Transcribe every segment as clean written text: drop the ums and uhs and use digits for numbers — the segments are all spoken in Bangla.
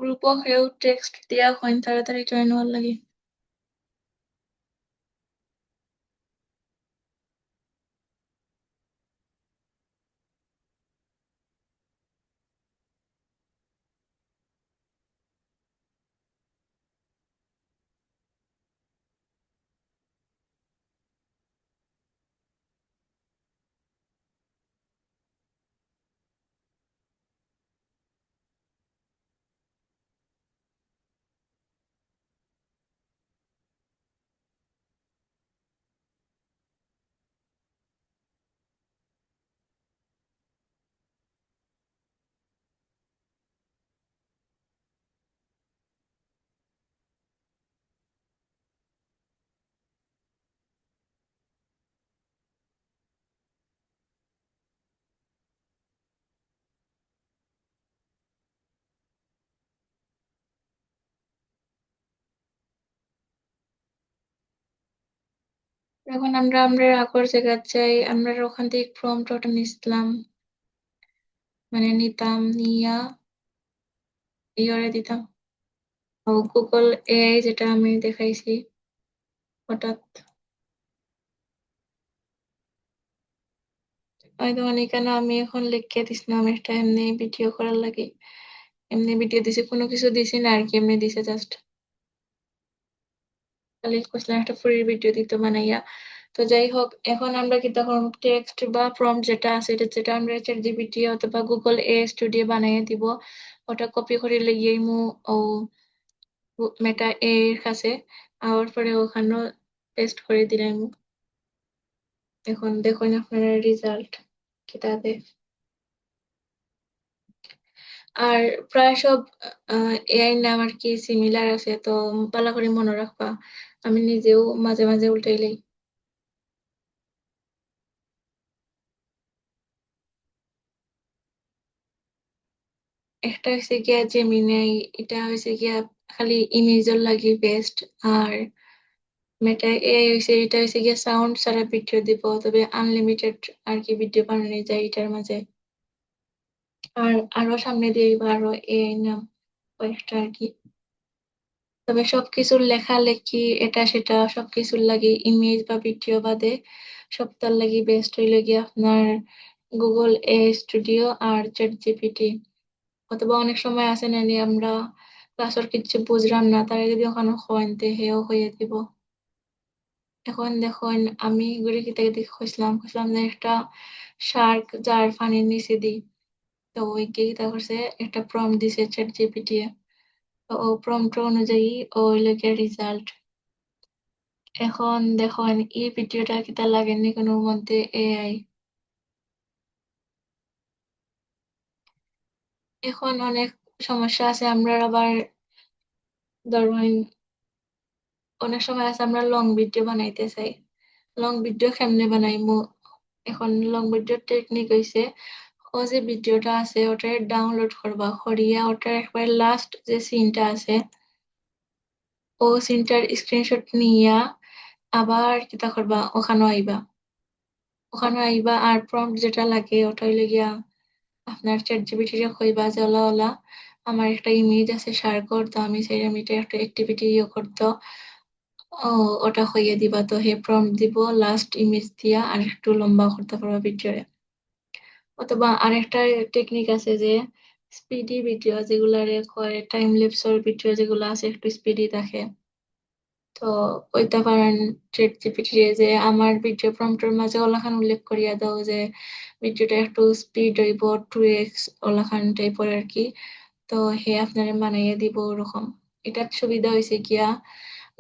গ্রুপও কেউ টেক্সট দিয়া হইন তাড়াতাড়ি জয়েন হওয়ার লাগে। এখন আমরা আগর জায়গা যাই, আমরা ওখান থেকে প্রম্পট ওটা নিছিলাম, মানে নিতাম নিয়া ইয়রে দিতাম। ও গুগল এআই যেটা আমি দেখাইছি হঠাৎ, ওই ধরনের কেন আমি এখন লিখে দিছিলাম একটা এমনি ভিডিও করার লাগে, এমনি ভিডিও দিছি, কোনো কিছু দিছি না আর কি, এমনি দিছে জাস্ট, খালি করছিলাম একটা ফ্রি ভিডিও দিতে বানাইয়া। তো যাই হোক, এখন আমরা কি তখন টেক্সট বা প্রম্পট যেটা আছে, এটা যেটা আমরা চ্যাট জিপিটি অথবা গুগল এ স্টুডিও বানাইয়া দিব, ওটা কপি করে লিয়ে মু ও মেটা এর কাছে, আওয়ার পরে ওখানেও পেস্ট করে দিলাম। এখন দেখুন আপনারা রেজাল্ট কিতাবে। আর প্রায় সব এআই নাম আর কি সিমিলার আছে, তো ভালো করে মনে রাখবা। আমি নিজেও মাঝে মাঝে উল্টাইলেই। একটা হয়েছে গিয়া জেমিনাই, এটা হয়েছে গিয়া খালি ইমেজের লাগি বেস্ট। আর মেটা এআই হয়েছে, এটা হয়েছে গিয়া সাউন্ড ছাড়া ভিডিও দিব, তবে আনলিমিটেড আর কি ভিডিও বানানো যায় এটার মাঝে। আর আরো সামনে দিয়ে আরো এআই নাম কয়েকটা আর কি। তবে সবকিছুর লেখালেখি এটা সেটা সবকিছুর লাগে ইমেজ বা ভিডিও বাদে সবটার লাগি বেস্ট হইলে গিয়ে আপনার গুগল এ স্টুডিও আর চ্যাট জিপিটি। অথবা অনেক সময় আছে না নি আমরা ক্লাসের কিছু বুঝলাম না, তারা যদি ওখানে হইতে হেও হইয়ে দিব। এখন দেখুন আমি ঘুরে কিতে খুঁজলাম খুঁজলাম যে একটা শার্ক যার পানির নিচে দিই, তো ওই গিয়ে করছে একটা প্রম্পট দিছে চ্যাট জিপিটি, তো ও প্রম্পট অনুযায়ী ওই লোকের রেজাল্ট। এখন দেখুন এই ভিডিওটা কিতা লাগেনি কোনোর মধ্যে এআই। এখন অনেক সমস্যা আছে, আমরা আবার ধরুন অনেক সময় আছে আমরা লং ভিডিও বানাইতে চাই, লং ভিডিও কেমনে বানাইমু। এখন লং ভিডিও টেকনিক হইছে, ও যে ভিডিওটা আছে ওটা ডাউনলোড করবা, করিয়া ওটার একবার লাস্ট যে সিনটা আছে ও সিনটার স্ক্রিনশট নিয়া আবার কিতা করবা, ওখানে আইবা আর প্রম্পট যেটা লাগে ওটা হইলে গিয়া আপনার চ্যাট জিপিটি রে কইবা যে ওলা ওলা আমার একটা ইমেজ আছে শেয়ার কর, তো আমি সেই ইমেজটা একটা অ্যাক্টিভিটি করতে, ও ওটা হইয়ে দিবা, তো হে প্রম্পট দিব লাস্ট ইমেজ দিয়া আর একটু লম্বা করতে পারবা ভিডিওরে। অথবা আরেকটা টেকনিক আছে যে স্পিডি ভিডিও যেগুলারে কয় টাইম ল্যাপসের ভিডিও যেগুলো আছে একটু স্পিডি থাকে, তো ওইটা পারেন চ্যাট জিপিটি যে আমার ভিডিও প্রম্পটের মাঝে ওলাখান উল্লেখ করিয়া দাও যে ভিডিওটা একটু স্পিড হইব 2x ওলাখান টাইপের আর কি, তো হে আপনারে বানাইয়া দিব ওরকম। এটার সুবিধা হয়েছে গিয়া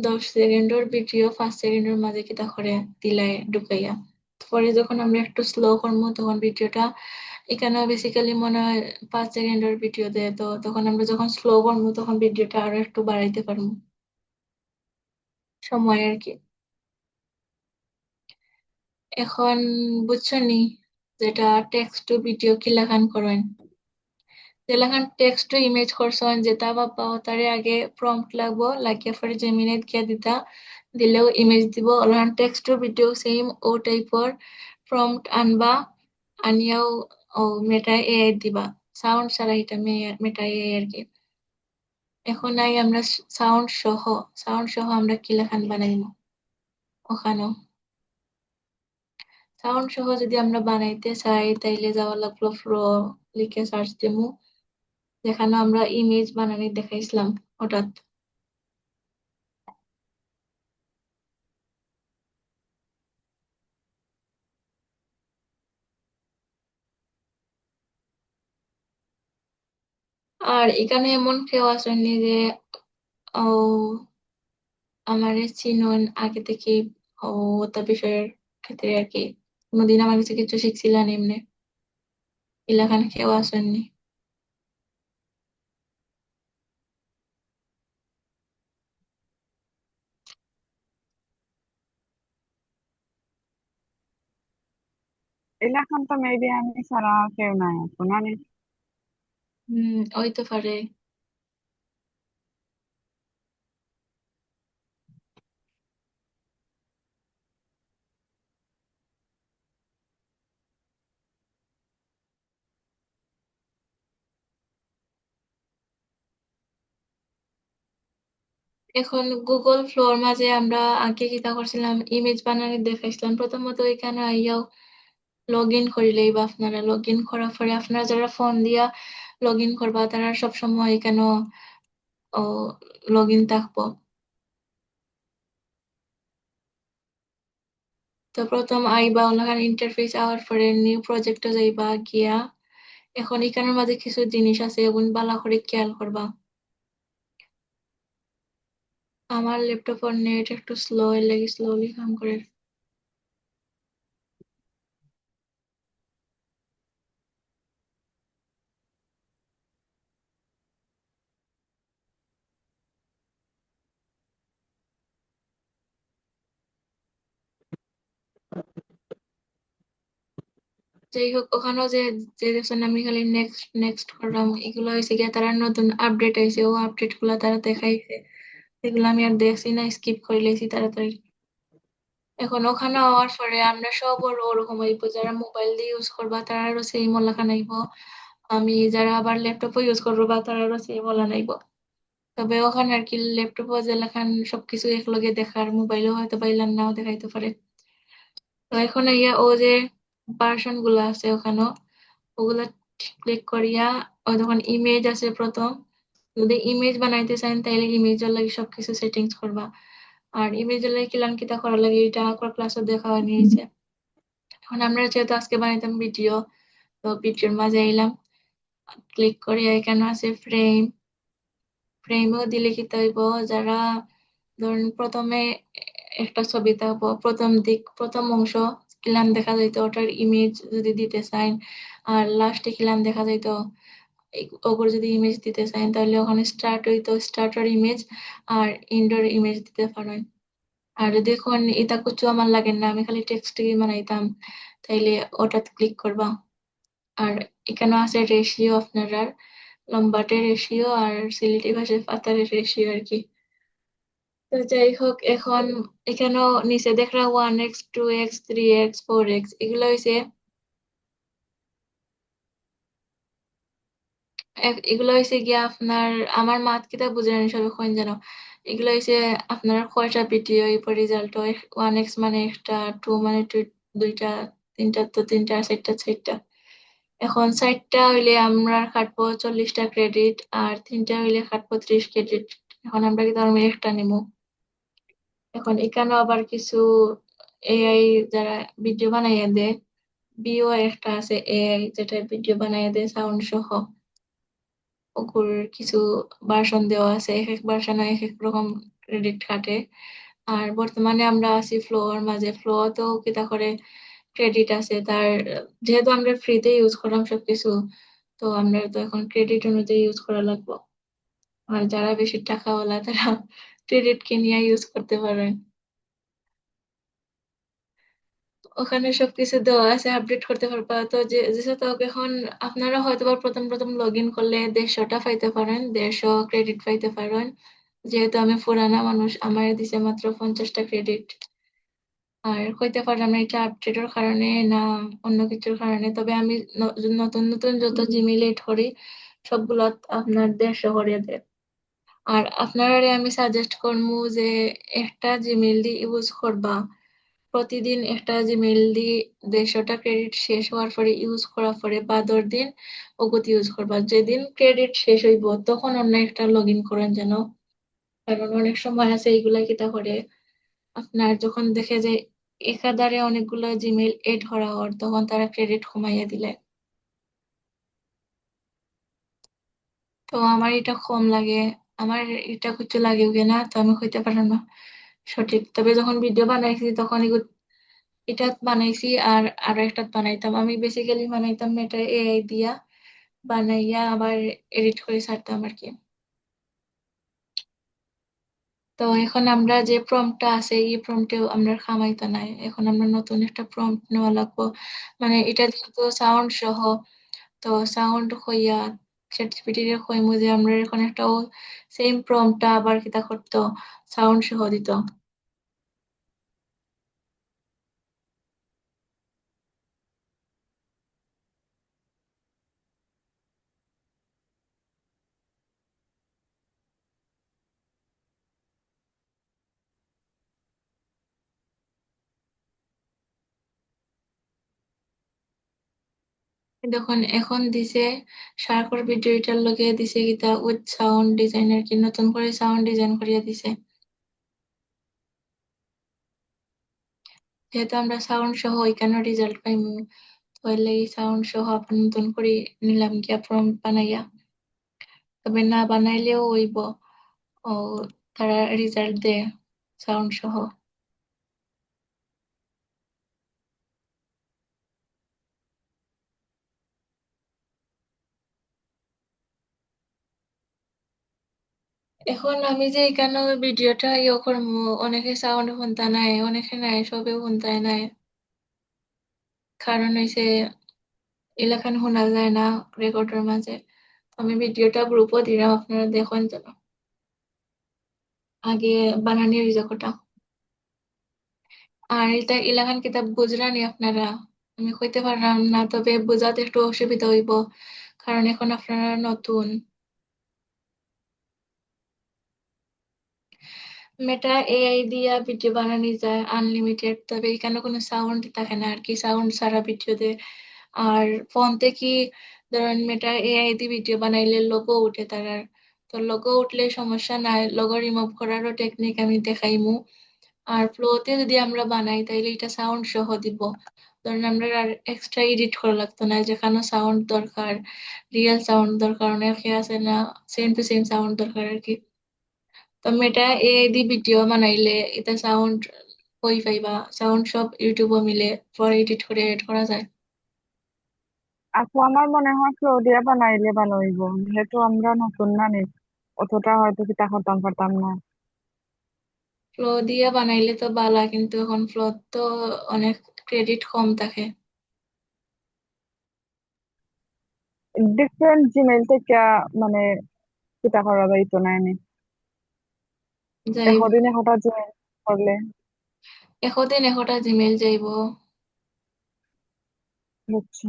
10 সেকেন্ডের ভিডিও 5 সেকেন্ডের মাঝে কিতা করে দিলাই ঢুকাইয়া, পরে যখন আমরা একটু স্লো করবো তখন ভিডিওটা এখানে বেসিক্যালি মনে হয় 5 সেকেন্ডের ভিডিও দেয়, তো তখন আমরা যখন স্লো করবো তখন ভিডিওটা আরো একটু বাড়াইতে পারবো সময় আর কি। এখন বুঝছো নি যেটা টেক্সট টু ভিডিও কি লেখান করেন, যেলাখান টেক্সট টু ইমেজ করছেন যেটা বাবা তারে আগে প্রম্পট লাগবো, লাগিয়ে পরে জেমিনাইত গিয়া দিতা, দিলেও ইমেজ দিব। ওলাখান টেক্সট টু ভিডিও সেম ও টাইপর প্রম্পট আনবা, আনিয়াও ও মেটা এআই দিবা, সাউন্ড ছাড়া এটা মেটা এআই আর কি। এখন আই আমরা সাউন্ড সহ আমরা কি লেখান বানাইমু ওখানেও সাউন্ড সহ যদি আমরা বানাইতে চাই তাইলে যাওয়া লাগলো ফ্লো লিখে সার্চ দিমু, যেখানে আমরা ইমেজ বানানি দেখাইছিলাম হঠাৎ। আর এখানে এমন কেউ আসেনি যে ও আমারে চিনুন আগে থেকে, ও তার বিষয়ের ক্ষেত্রে আর কি কোনোদিন আমার কাছে কিছু শিখছিলেন এমনি, এলাকান কেউ আসেননি। এলাকান তো মেবি আমি ছাড়া কেউ নাই এখন আমি। হইতে পারে। এখন গুগল ফ্লোর মাঝে আমরা আগে কিতা করছিলাম, ইমেজ বানানি দেখাইছিলাম প্রথমত। এখানে আইয়াও লগ ইন করিলেই বা আপনারা লগ ইন করার পরে আপনারা যারা ফোন দিয়া লগ ইন করবা তারা সব সময় এখানে ও লগ ইন থাকবো। তো প্রথম আইবা ওনাখান ইন্টারফেস আওয়ার পরে নিউ প্রজেক্টে যাইবা গিয়া, এখন এখানের মাঝে কিছু জিনিস আছে এগুন বালা করে খেয়াল করবা। আমার ল্যাপটপের নেট একটু স্লো এর লাগি স্লোলি কাম করে। যাই হোক ওখানেও যে যে দেখছেন আমি খালি নেক্সট নেক্সট করলাম, এগুলো হয়েছে গিয়া তারা নতুন আপডেট আইছে, ও আপডেট গুলা তারা দেখাইছে, এগুলো আমি আর দেখছি না, স্কিপ করে লেছি তাড়াতাড়ি। এখন ওখানে হওয়ার পরে আমরা সব ওরকম হইব, যারা মোবাইল দিয়ে ইউজ করবা তারারও সেই মলাখান আইব, আমি যারা আবার ল্যাপটপও ইউজ করবো বা তারারও সেই মলান আইব। তবে ওখানে আর কি ল্যাপটপও যে লেখান সবকিছু একলগে দেখার, মোবাইলও হয়তো পাইলাম নাও দেখাইতে পারে। তো এখন ইয়া ও যে ভার্সন গুলা আছে ওখানে, ওগুলা ক্লিক করিয়া ও যখন ইমেজ আছে প্রথম, যদি ইমেজ বানাইতে চান তাইলে ইমেজের লাগে সবকিছু সেটিংস করবা। আর ইমেজের লাগে কিলান কিতা করা লাগে এটা আকর ক্লাসে দেখা হয়ে নিয়েছে। এখন আমরা যেহেতু আজকে বানাইতাম ভিডিও, তো ভিডিওর মাঝে এলাম, ক্লিক করি এখানে আছে ফ্রেম। ফ্রেমও দিলে কি হইব, যারা ধরুন প্রথমে একটা ছবি থাকবো, প্রথম দিক প্রথম অংশ কিলান দেখা যাইতো ওটার ইমেজ যদি দিতে চান, আর লাস্টে কিলান দেখা যাইতো ওগুলো যদি ইমেজ দিতে চান তাহলে ওখানে স্টার্ট হইতো স্টার্টার ইমেজ আর ইনডোর ইমেজ দিতে পারেন। আর যদি এখন এটা কিছু আমার লাগে না, আমি খালি টেক্সট বানাইতাম, তাইলে ওটাতে ক্লিক করবা। আর এখানে আছে রেশিও আপনার, লম্বাটে রেশিও আর সিলেটি ভাষায় পাতারের রেশিও আর কি। তো যাই হোক এখন এখানেও নিচে দেখরা 1x 2x 3x 4x এগুলো হয়েছে, এগুলো হয়েছে গিয়া আপনার, আমার মাত কিতা বুঝে না সবাই কোন জানো, এগুলো হয়েছে আপনার কয়টা ভিডিও এরপর রেজাল্ট হয়। 1x মানে একটা, 2 মানে দুইটা, তিনটা তো তিনটা, চারটা চারটা। এখন চারটা হইলে আমরা কাটবো 40টা ক্রেডিট, আর তিনটা হইলে কাটবো 30 ক্রেডিট। এখন আমরা কি তার একটা নিবো। এখন এখানেও আবার কিছু এআই যারা ভিডিও বানাইয়া দেয়, বিও একটা আছে এআই যেটা ভিডিও বানাইয়া দেয় সাউন্ড সহ, ওগুর কিছু ভার্সন দেওয়া আছে, এক এক ভার্সনে এক এক রকম ক্রেডিট কাটে। আর বর্তমানে আমরা আছি ফ্লোর মাঝে, ফ্লোতেও কিতা করে ক্রেডিট আছে তার, যেহেতু আমরা ফ্রিতে ইউজ করলাম সবকিছু, তো আমরা তো এখন ক্রেডিট অনুযায়ী ইউজ করা লাগবে। আর যারা বেশি টাকাওয়ালা তারা ক্রেডিট কিনিয়া ইউজ করতে পারেন। ওখানে সবকিছু দেওয়া আছে, আপডেট করতে পারবা। তো যে যেহেতু এখন আপনারা হয়তো বা প্রথম প্রথম লগ ইন করলে 150টা পাইতে পারেন, 150 ক্রেডিট পাইতে পারেন। যেহেতু আমি পুরানা মানুষ আমার দিছে মাত্র 50টা ক্রেডিট। আর হইতে পারে না এটা আপডেটের কারণে না অন্য কিছুর কারণে, তবে আমি নতুন নতুন যত জিমেইল এড করি সবগুলো আপনার 150 করে দেয়। আর আপনারা আমি সাজেস্ট করবো যে একটা জিমেইল দিয়ে ইউজ করবা, প্রতিদিন একটা জিমেইল দিয়ে 150টা ক্রেডিট শেষ হওয়ার পরে ইউজ করার পরে বা 10 দিন ওগুত ইউজ করবা। যেদিন ক্রেডিট শেষ হইব তখন অন্য একটা লগ ইন করেন যেন। কারণ অনেক সময় আছে এইগুলা কিতা করে, আপনার যখন দেখে যে একাধারে অনেকগুলো জিমেইল এড করা হওয়ার তখন তারা ক্রেডিট কমাইয়া দিলে। তো আমার এটা কম লাগে, আমার এটা কিছু লাগে না, তো আমি হইতে পারলাম না সঠিক। তবে যখন ভিডিও বানাইছি তখন এটা বানাইছি আর আরো একটা বানাইতাম, আমি বেসিক্যালি বানাইতাম এটা এআই দিয়া, বানাইয়া আবার এডিট করে ছাড়তাম আর কি। তো এখন আমরা যে প্রম্পটটা আছে এই প্রম্পটেও আমরা খামাইতে নাই, এখন আমরা নতুন একটা প্রম্পট নেওয়া লাগবো। মানে এটা যেহেতু সাউন্ড সহ, তো সাউন্ড হইয়া চ্যাটজিপিটি রে কইমু যে আমরা এখন একটা সেম প্রম্পটটা আবার কিতা করতো, সাউন্ড সহ দিত। দেখুন এখন দিছে সার্কর ভিডিও, এটার লগে দিছে কিতা উইথ সাউন্ড ডিজাইনার, কি নতুন করে সাউন্ড ডিজাইন করিয়া দিছে। যেহেতু আমরা সাউন্ড সহ ওইখানে রেজাল্ট পাইমু, তো এর লাগি সাউন্ড সহ আবার নতুন করে নিলাম গিয়া প্রম্পট বানাইয়া। তবে না বানাইলেও হইব, ও তারা রেজাল্ট দেয় সাউন্ড সহ। এখন আমি যে এখানে ভিডিওটা ইয়ে করবো, অনেকে সাউন্ড শুনতা নাই, অনেকে নাই, সবে শুনতাই নাই। কারণ হইছে এলাকান শোনা যায় না রেকর্ডের মাঝে। আমি ভিডিওটা গ্রুপও দিলাম, আপনারা দেখুন যেন আগে বানানি হয়েছে কোটা। আর এটা এলাকান কিতাব বুঝরানি আপনারা, আমি কইতে পারলাম না, তবে বোঝাতে একটু অসুবিধা হইব কারণ এখন আপনারা নতুন। মেটা এআই দিয়া ভিডিও বানানি যায় আনলিমিটেড, তবে এখানে কোনো সাউন্ড থাকে না আর কি, সাউন্ড ছাড়া ভিডিওতে। আর ফোনতে কি, ধরেন মেটা এআই দিয়ে ভিডিও বানাইলে লোগো উঠে তারার, তো লোগো উঠলে সমস্যা নাই, লোগো রিমুভ করারও টেকনিক আমি দেখাইমু। আর ফ্লোতে যদি আমরা বানাই তাইলে এটা সাউন্ড সহ দিব, ধরেন আমরা আর এক্সট্রা এডিট করা লাগতো না, যেখানে সাউন্ড দরকার, রিয়েল সাউন্ড দরকার, অনেকে আছে না সেম টু সেম সাউন্ড দরকার আর কি। তো মেটা এআই দি ভিডিও বানাইলে এটা সাউন্ড হই পাইবা, সাউন্ড সব ইউটিউবে মিলে পরে এডিট করে এড করা যায়। আপু আমার মনে হয় ক্লোডিয়া বানাইলে ভালো হইব, যেহেতু আমরা নতুন না নি, অতটা হয়তো কিতা করতাম পারতাম না। ফ্লো দিয়ে বানাইলে তো বালা, কিন্তু এখন ফ্লো তো অনেক ক্রেডিট কম থাকে। ডিফারেন্ট জিমেইল থেকে মানে কিতা করা যাইতো না নি, যাই, এতদিন একটা জিমেইল করলে। এশদিন এশটা জিমেইল যাইব। বুঝছি।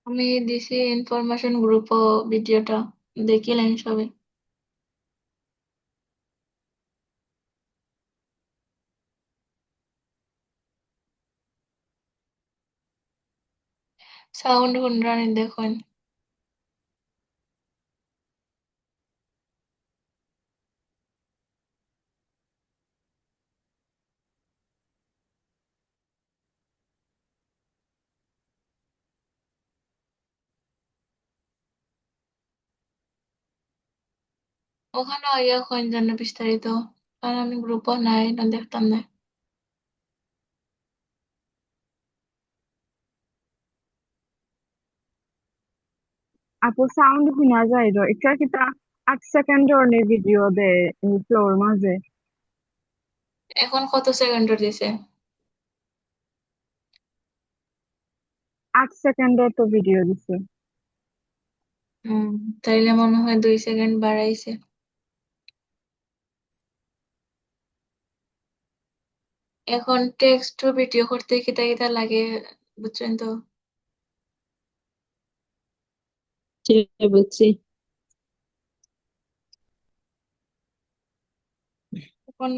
আমি দিছি ইনফরমেশন গ্রুপ ভিডিওটা, দেখিলেন সবে। সাউন্ড হুনরানি দেখুন। ওখানে ইয়া কইন জানো বিস্তারিত, কারণ আমি গ্রুপও নাই না, দেখতাম না। আপু সাউন্ড শোনা যায় তো এটা কিতা 8 সেকেন্ডের নি ভিডিও দে ফ্লোর মাঝে। এখন কত সেকেন্ডের দিছে? 8 সেকেন্ডের তো ভিডিও দিছে। হুম, তাইলে মনে হয় 2 সেকেন্ড বাড়াইছে। এখন টেক্সট ভিডিও করতে কিতা কিতা লাগে, বুঝছেন তো? জি, বুঝছি। এখন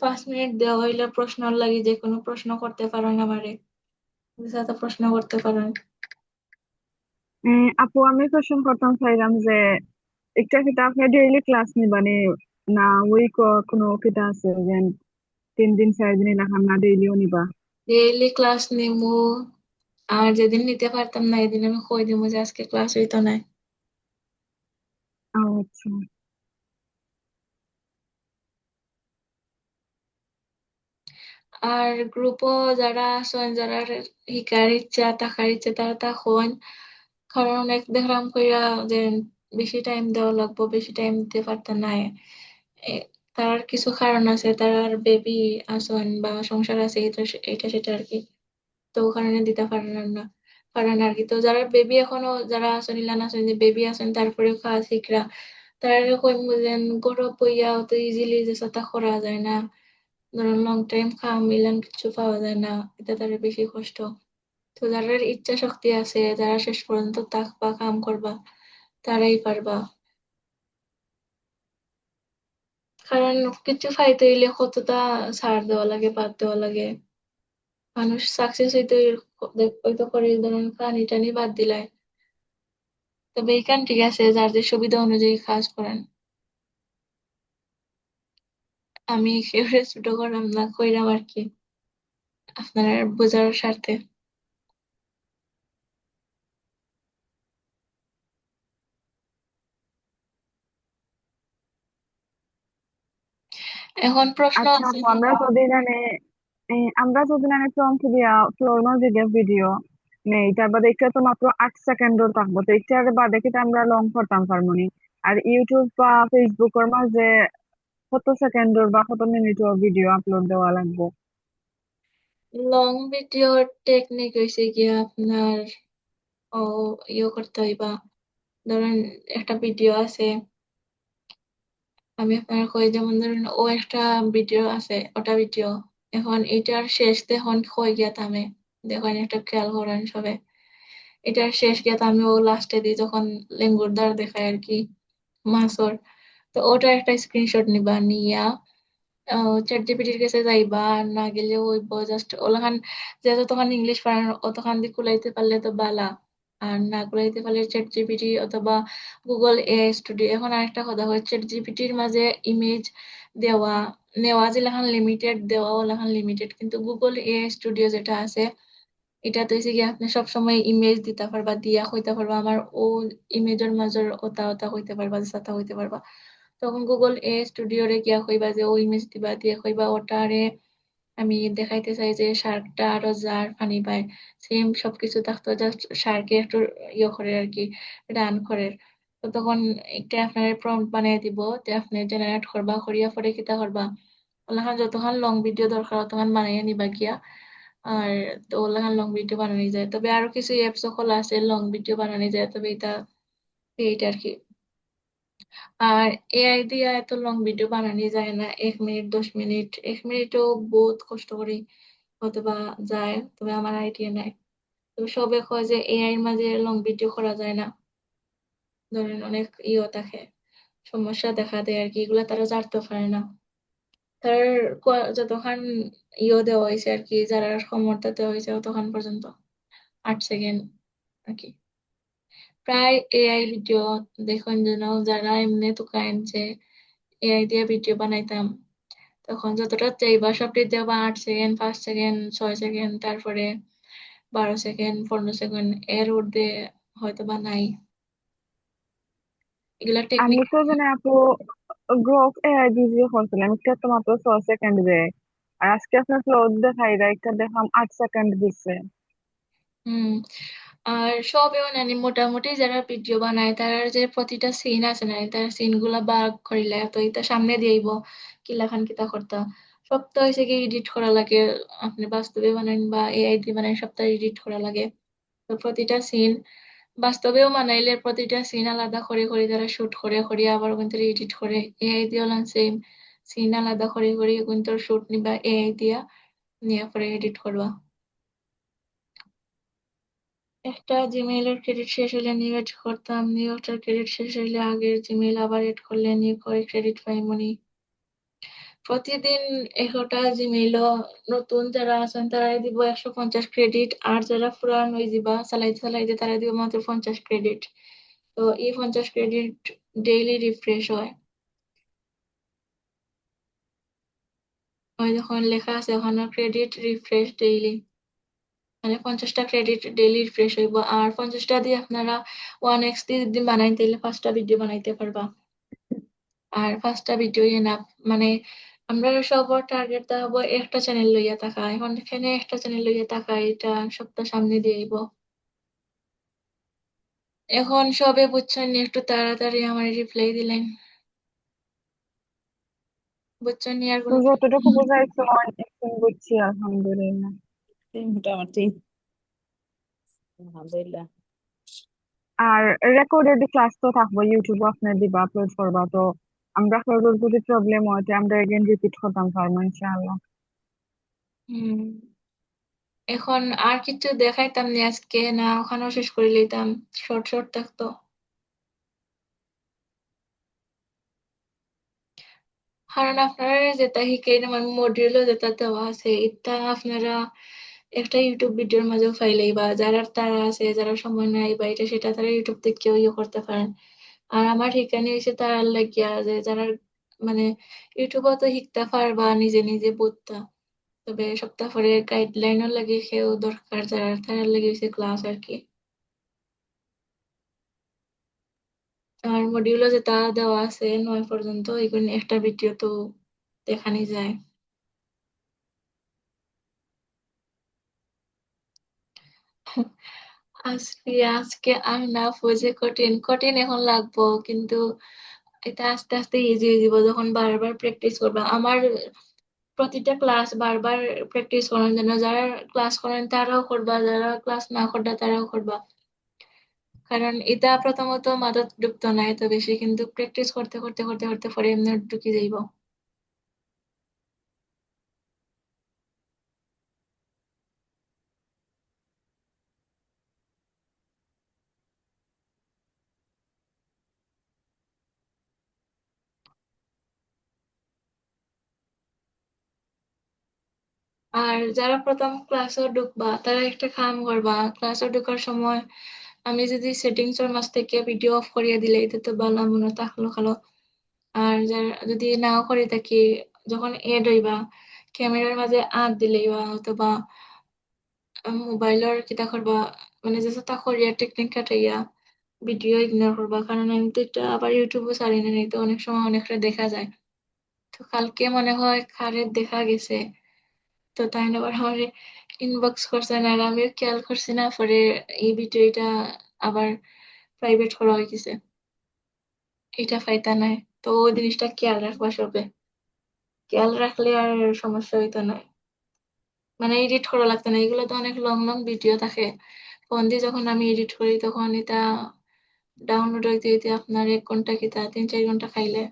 5 মিনিট দেওয়া হইলে প্রশ্ন লাগি, যে কোনো প্রশ্ন করতে পারেন আমারে, যাতে প্রশ্ন করতে পারেন। আপু আমি কোশ্চেন করতাম চাইলাম যে একটা কিতা আপনি ডেইলি ক্লাস নিবানি না উইক কোনো কিতা আছে যে 3 দিন 4 দিন এলাকার না ডেইলিও নিবা? ডেইলি ক্লাস নিমু, আর যেদিন নিতে পারতাম না এদিন আমি কই দিমু যে আজকে ক্লাস হইতো না। আচ্ছা। আর গ্রুপও যারা আছেন, যারা শিকার ইচ্ছা থাকার ইচ্ছা, তারা তা হন। কারণ অনেক দেখলাম কইরা যে বেশি টাইম দেওয়া লাগবো, বেশি টাইম দিতে পারতেন না। এ- তার কিছু কারণ আছে, তার বেবি আছেন বা সংসার আছে, এটা এটা সেটা আর কি। তো ও কারণে দিতে পারেন আর কি। তো যারা বেবি এখনো যারা আছেন, ইলান আছেন যে বেবি আছেন, তারপরে কাজ শিখরা, তারা কইম বুঝেন গরব বইয়া অত ইজিলি যে সাথে করা যায় না। ধরুন লং টাইম খাম মিলান কিছু পাওয়া যায় না, এটা তাদের বেশি কষ্ট। তো যারা ইচ্ছা শক্তি আছে, যারা শেষ পর্যন্ত থাকবা কাম করবা, তারাই পারবা। কারণ কিছু ফাইতে হইলে কতটা ছাড় দেওয়া লাগে, বাদ দেওয়া লাগে। মানুষ সাকসেস হইতে হইতে করে ধরুন কানি টানি বাদ দিলাই। তবে এইখান ঠিক আছে, যার যে সুবিধা অনুযায়ী কাজ করেন। আমি কেউ ছোট করলাম না, কইরাম আর কি, আপনার বোঝার স্বার্থে। এখন প্রশ্ন আচ্ছা আছে। আপু আমরা যদি মানে প্রম্পট দিয়া ফ্লোর মাঝে গিয়ে ভিডিও নেই তার বাদে এটা তো মাত্র 8 সেকেন্ডের থাকবো, তো এটার বাদে কিন্তু আমরা লং করতাম পারমনি। আর ইউটিউব বা ফেসবুকের মাঝে কত সেকেন্ডের বা কত মিনিটের ভিডিও আপলোড দেওয়া লাগবে? লং ভিডিওর টেকনিক হয়েছে গিয়া আপনার, ও করতে হইবা। ধরেন একটা ভিডিও আছে, আমি আপনার কই, যেমন ধরেন ও একটা ভিডিও আছে, ওটা ভিডিও, এখন এটার শেষ দেখুন কই গিয়া থামে, দেখুন একটা খেয়াল করেন সবে। এটার শেষ গিয়া থামে ও লাস্টে দিয়ে যখন লেঙ্গুর দ্বার দেখায় আর কি, মাছর। তো ওটা একটা স্ক্রিনশট নিবা, নিয়া চ্যাট জিপিটির কাছে যাইবা, আর না গেলে হইব জাস্ট ওলাখান, যেহেতু তখন ইংলিশ পারেন অতখান দিয়ে কুলাইতে পারলে তো বালা। আর না কুলাইতে পারলে চ্যাট জিপিটি অথবা গুগল এআই স্টুডিও। এখন আরেকটা কথা হয়, চ্যাট জিপিটির মাঝে ইমেজ দেওয়া নেওয়া যেলাখান লিমিটেড, দেওয়া ওলাখান লিমিটেড, কিন্তু গুগল এআই স্টুডিও যেটা আছে, এটা তো হচ্ছে কি আপনি সবসময় ইমেজ দিতে পারবা, দিয়া হইতে পারবা আমার ও ইমেজের মাঝের ওতা ওতা হইতে পারবা, সাথে হইতে পারবা। তখন গুগল এ স্টুডিওরে গিয়া কইবা যে ও ইমেজ দিবা, দিয়ে কইবা ওটারে আমি দেখাইতে চাই যে শার্কটা আরো যার পানি পায়, সেম সবকিছু থাকতো, জাস্ট শার্কে একটু করে আর কি, রান করে। তো তখন একটা আপনার প্রম্পট বানিয়ে দিব, যে আপনি জেনারেট করবা, করিয়া পরে কিতা করবা, ওলাখান যতক্ষণ লং ভিডিও দরকার ততক্ষণ বানাইয়া নিবা গিয়া। আর তো ওলাখান লং ভিডিও বানানো যায়, তবে আরো কিছু অ্যাপস খোলা আছে লং ভিডিও বানানো যায়, তবে এইটা আর কি। আর এআই দিয়ে এত লং ভিডিও বানানো যায় না, 1 মিনিট 10 মিনিট, 1 মিনিটও বহুত কষ্ট করি অথবা যায়, তবে আমার আইডিয়া নাই। তো সবে কয় যে এআই এর মাঝে লং ভিডিও করা যায় না, ধরেন অনেক থাকে, সমস্যা দেখা দেয় আর কি, এগুলা তারা জানতে পারে না। তার যতক্ষণ দেওয়া হয়েছে আর কি, যারা ক্ষমতা দেওয়া হয়েছে ততক্ষণ পর্যন্ত, 8 সেকেন্ড আর কি। প্রায় এআই ভিডিও দেখুন যেন, যারা এমনি তো যে এআই দিয়ে ভিডিও বানাইতাম, তখন যতটা চাইবা সবটি দেবা, 8 সেকেন্ড, 5 সেকেন্ড, 6 সেকেন্ড, তারপরে 12 সেকেন্ড, 15 সেকেন্ড, এর ঊর্ধ্বে হয়তো বা নাই। এগুলা টেকনিক। আমি তো জানি আপু গ্রোক এআই দিয়ে করছিলাম, এটা তো মাত্র 6 সেকেন্ড দেয়। আর আজকে আপনার ফ্লোর দেখাই দেয়, একটা দেখাম 8 সেকেন্ড দিচ্ছে। হম। আর সবেও নানি মোটামুটি যারা ভিডিও বানায়, তার যে প্রতিটা সিন আছে না, তার সিন গুলা বার করিলে তো এটা সামনে দিয়েইব কিলাখান কিতা করতা। সব তো হয়েছে কি এডিট করা লাগে, আপনি বাস্তবে বানান বা এআই দিয়ে বানান, সবটা এডিট করা লাগে। তো প্রতিটা সিন বাস্তবেও মানাইলে প্রতিটা সিন আলাদা করে করে তারা শুট করে করে আবার কিন্তু এডিট করে এআই দিয়ে সেম সিন আলাদা করে করে কিন্তু শুট নিবা এআই দিয়া নিয়ে পরে এডিট করবা। একটা জিমেইলের ক্রেডিট শেষ হলে নিউ এড করতাম, নিউ একটার ক্রেডিট শেষ হইলে আগের জিমেইল আবার এড করলে নিউ করে ক্রেডিট পাইমনি। প্রতিদিন ১০০টা জিমেইলও নতুন যারা আছেন তারাই দিব ১৫০ ক্রেডিট, আর যারা পুরান হয়ে যাবা চালাইতে চালাইতে তারা দিব মাত্র 50 ক্রেডিট। তো এই 50 ক্রেডিট ডেইলি রিফ্রেশ হয়। ওই যখন লেখা আছে ওখানে ক্রেডিট রিফ্রেশ ডেইলি, মানে 50টা ক্রেডিট ডেইলি রিফ্রেশ হইব। আর 50টা দিয়ে আপনারা 1x দিয়ে যদি বানাইতে তাহলে 5টা ভিডিও বানাইতে পারবা। আর 5টা ভিডিও এনাফ, মানে আমরা সবার টার্গেট দেখাবো একটা চ্যানেল লইয়া থাকা। এখন এখানে একটা চ্যানেল লইয়া থাকা এটা সপ্তাহ সামনে দিয়ে আইব। এখন সবে বুঝছেন একটু তাড়াতাড়ি আমার রিপ্লাই দিলেন, বুঝছেন আর তো কোনো যতটুকু বোঝাইছো এখন বুঝছি আলহামদুলিল্লাহ। মোটামুটি আলহামদুলিল্লাহ। আর রেকর্ডেড ক্লাস তো থাকবো, ইউটিউবে আপনি দিবা আপলোড করবা, তো আমরা কারোর যদি প্রবলেম হয় তো আমরা এগেন রিপিট করতাম পারবো ইনশাআল্লাহ। হম। এখন আর কিছু দেখাইতাম নি আজকে, না ওখানেও শেষ করে লইতাম, শর্ট শর্ট থাকতো। কারণ আপনারা যেটা শিখাই না মানে মডিউলও যেটা দেওয়া আছে এটা আপনারা একটা ইউটিউব ভিডিওর মাঝেও ফাইলাই, বা যারা তারা আছে যারা সময় নাই বা এটা সেটা তারা ইউটিউব থেকেও ইয়ে করতে পারেন। আর আমার শিখানি হয়েছে তার লাগিয়া যে যারা মানে ইউটিউবে তো শিখতে পারবা নিজে নিজে বুঝতা, তবে সপ্তাহ পরে গাইডলাইনও লাগে সেও দরকার যারা তার লাগে হয়েছে ক্লাস আর কি। আর মডিউলও যেটা দেওয়া আছে 9 পর্যন্ত এগুলো একটা ভিডিও তো দেখানি যায়। আজকে আজকে আর না বুঝে কঠিন কঠিন এখন লাগবো, কিন্তু এটা আস্তে আস্তে ইজি হয়ে যাব যখন বারবার প্র্যাকটিস করবা। আমার প্রতিটা ক্লাস বারবার প্র্যাকটিস করার জন্য যারা ক্লাস করেন তারাও করবা, যারা ক্লাস না করবা তারাও করবা। কারণ এটা প্রথমত মাথাত ঢুকতো না এত বেশি, কিন্তু প্র্যাকটিস করতে করতে করতে করতে পরে এমনি ঢুকে যাইব। আর যারা প্রথম ক্লাসে ঢুকবা তারা একটা কাম করবা, ক্লাসে ঢুকার সময় আমি যদি সেটিংস এর মাঝ থেকে ভিডিও অফ করিয়ে দিলে এটা তো ভালো মনে থাকলো খালো। আর যারা যদি নাও করে থাকি যখন এড হইবা ক্যামেরার মাঝে আঁত দিলেই বা অথবা মোবাইলের কিতা করবা, মানে যে তা করিয়া টেকনিক কাটাইয়া ভিডিও ইগনোর করবা। কারণ আমি তো এটা আবার ইউটিউবে ছাড়ি না, তো অনেক সময় অনেকটা দেখা যায়। তো কালকে মনে হয় খারের দেখা গেছে, তো তাই আবার আমার ইনবক্স করছেন আর আমিও খেয়াল করছি না, পরে এই ভিডিওটা আবার প্রাইভেট করা হয়ে গেছে, এটা ফাইতা নাই। তো ওই জিনিসটা খেয়াল রাখবা সবে, খেয়াল রাখলে আর সমস্যা হইতো না, মানে এডিট করা লাগতো না। এগুলো তো অনেক লং লং ভিডিও থাকে, ফোন দিয়ে যখন আমি এডিট করি তখন এটা ডাউনলোড হইতে হইতে আপনার 1 ঘন্টা কিতা 3-4 ঘন্টা খাইলে।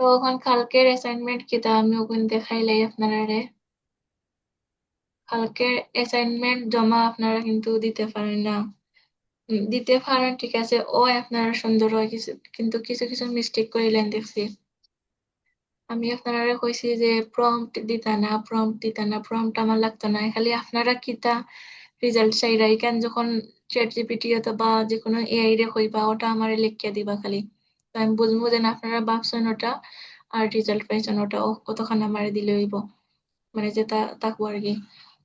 তো ওখান কালকের অ্যাসাইনমেন্ট কিতা আমি ওখানে দেখাইলাই আপনারা রে। কালকের অ্যাসাইনমেন্ট জমা আপনারা কিন্তু দিতে পারেন না। দিতে পারেন ঠিক আছে, ও আপনারা সুন্দর হয় কিছু, কিন্তু কিছু কিছু মিস্টেক করিলেন দেখছি। আমি আপনারা কইছি যে প্রম্পট আমার লাগতো না, খালি আপনারা কিতা রেজাল্ট চাইরা কেন যখন চ্যাট জিপিটি অথবা যে কোনো এআই রে কইবা ওটা আমারে লিখিয়া দিবা খালি, তো আমি বুঝবো যে না আপনারা ভাবছেন ওটা আর রেজাল্ট পাইছেন ওটা, কতখানি আমারে দিলে হইব, মানে যেটা থাকবো আর কি।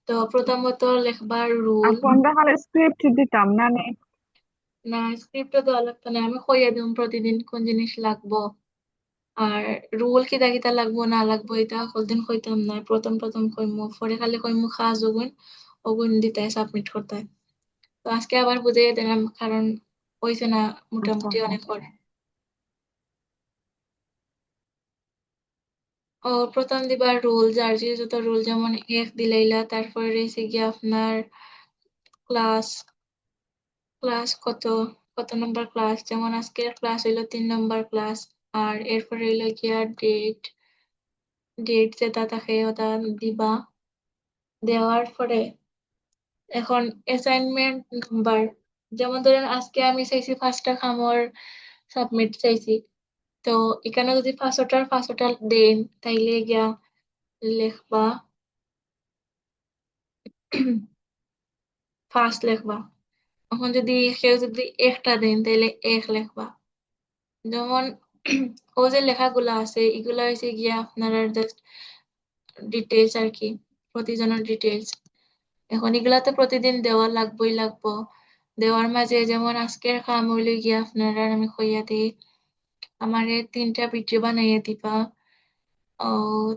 তো প্রথমত লেখবার রুল। আপু আমরা খালি স্ক্রিপ্ট দিতাম না নে? না স্ক্রিপ্টও দেওয়া লাগতো না, আমি কইয়া দিম প্রতিদিন কোন জিনিস লাগবো। আর রুল কিতা কিতা লাগবো না লাগবো এটা কোনদিন কইতাম না, প্রথম প্রথম কইমু পরে খালি কইমু খাস ওগুন ওগুন দিতে সাবমিট করতে। তো আজকে আবার বুঝিয়ে দিলাম কারণ হইছে না আচ্ছা মোটামুটি আচ্ছা। অনেক ও প্রথম দিবার রুল যার যে যত রুল, যেমন এক দিলাইলা, তারপরে রয়েছে গিয়ে আপনার ক্লাস, কত কত নম্বর ক্লাস, যেমন আজকের ক্লাস হইলো 3 নম্বর ক্লাস। আর এরপরে হইলো গিয়া ডেট, যেটা থাকে ওটা দিবা। দেওয়ার পরে এখন অ্যাসাইনমেন্ট নাম্বার, যেমন ধরেন আজকে আমি চাইছি 5টা খামর সাবমিট চাইছি, তো এখানে যদি 5টার 5টা দেন তাইলে গিয়া লিখবা ফার্স্ট লিখবা। এখন যদি কেউ যদি একটা দেন তাইলে এক লিখবা। যেমন ও যে লেখাগুলা আছে এগুলা হয়েছে গিয়া আপনারা জাস্ট ডিটেলস আর কি, প্রতিজনের ডিটেলস। এখন এগুলাতে প্রতিদিন দেওয়া লাগবো। দেওয়ার মাঝে যেমন আজকের কাম হইলে গিয়া আপনারা আমি কইয়া দিই, আমারে 3টা ভিডিও বানাইয়া দিবা। ও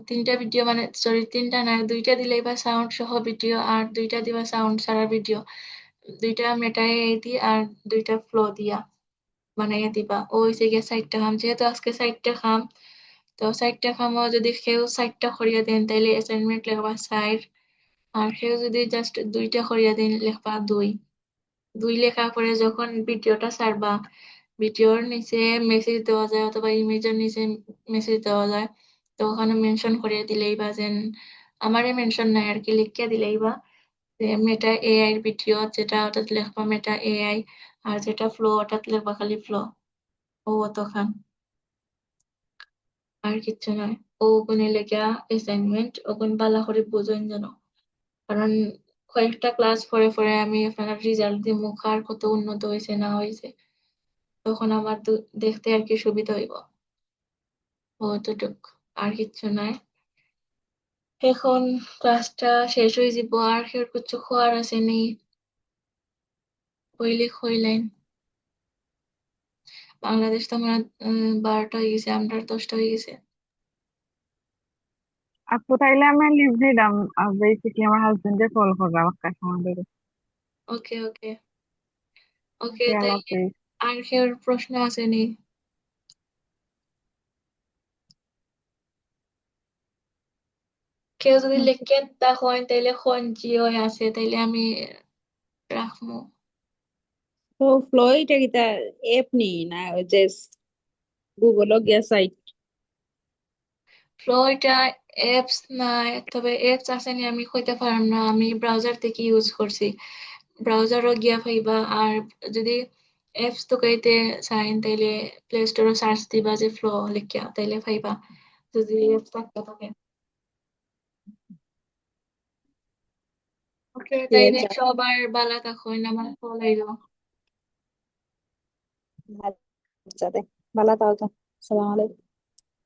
3টা ভিডিও মানে সরি 3টা না, 2টা দিলেই বা সাউন্ড সহ ভিডিও, আর 2টা দিবা সাউন্ড ছাড়া ভিডিও। 2টা মেটাই দি আর 2টা ফ্লো দিয়া বানাইয়া দিবা। ও হইছে গিয়া 4টা খাম, যেহেতু আজকে 4টা খাম, তো 4টা খামও যদি কেউ 4টা করিয়া দেন তাইলে অ্যাসাইনমেন্ট লিখবা 4। আর কেউ যদি জাস্ট 2টা করিয়া দেন লিখবা 2। 2 লেখার পরে যখন ভিডিওটা ছাড়বা, ভিডিওর নিচে মেসেজ দেওয়া যায় অথবা ইমেজের নিচে মেসেজ দেওয়া যায়, তো ওখানে মেনশন করে দিলেই বা, যেন আমারে মেনশন নাই আর কি, লিখিয়া দিলেই বা যে মেটা এআই এর ভিডিও, যেটা ওটাতে লিখবা মেটা এআই, আর যেটা ফ্লো ওটাতে লিখবা খালি ফ্লো। ও তখন আর কিচ্ছু নয়। ও ওখানে লেখা অ্যাসাইনমেন্ট ওখান বালা করে বুঝেন যেন, কারণ কয়েকটা ক্লাস পরে পরে আমি আপনার রেজাল্ট দিমু কার কত উন্নত হয়েছে না হয়েছে, তখন আমার তো দেখতে আর কি সুবিধা হইব। অতটুক, আর কিচ্ছু নাই। এখন ক্লাসটা শেষ হয়ে যাব, আর কেউ কিছু খোয়ার আছে নি? হইলে হইলেন। বাংলাদেশ তো আমার 12টা হয়ে গেছে, আমরা 10টা হয়ে গেছে। আপু তাইলে আমি লিভ দিলাম, বেসিকলি আমার হাজবেন্ডে কল করবে আমাকে সময়। ওকে ওকে ওকে, ওকে, আল্লাহ তাই হাফিজ। আর কেউ প্রশ্ন আছে নি? কেউ যদি লিখে তা হয় তাইলে জিও আছে, তাইলে আমি রাখবো। তো ফ্লো এটা কিতা এপ নি না ওই যে গুগল গিয়া সাইট? ফ্লো এটা অ্যাপস নাই, তবে অ্যাপস আছে নি আমি কইতে পারলাম না, আমি ব্রাউজার থেকে ইউজ করছি। ব্রাউজারও গিয়া পাইবা। আর যদি অ্যাপস তো কইতে চাইন তাইলে প্লে স্টোরে সার্চ দিবা যে ফ্লো লিখিয়া, তাইলে পাইবা যদি অ্যাপস থাকতে থাকে। ওকে, ঠিক তাইলে আছে, সবার বালা থাকুন, আমার কল আইলো। আচ্ছা, ভালো থাকো। সালাম আলাইকুম।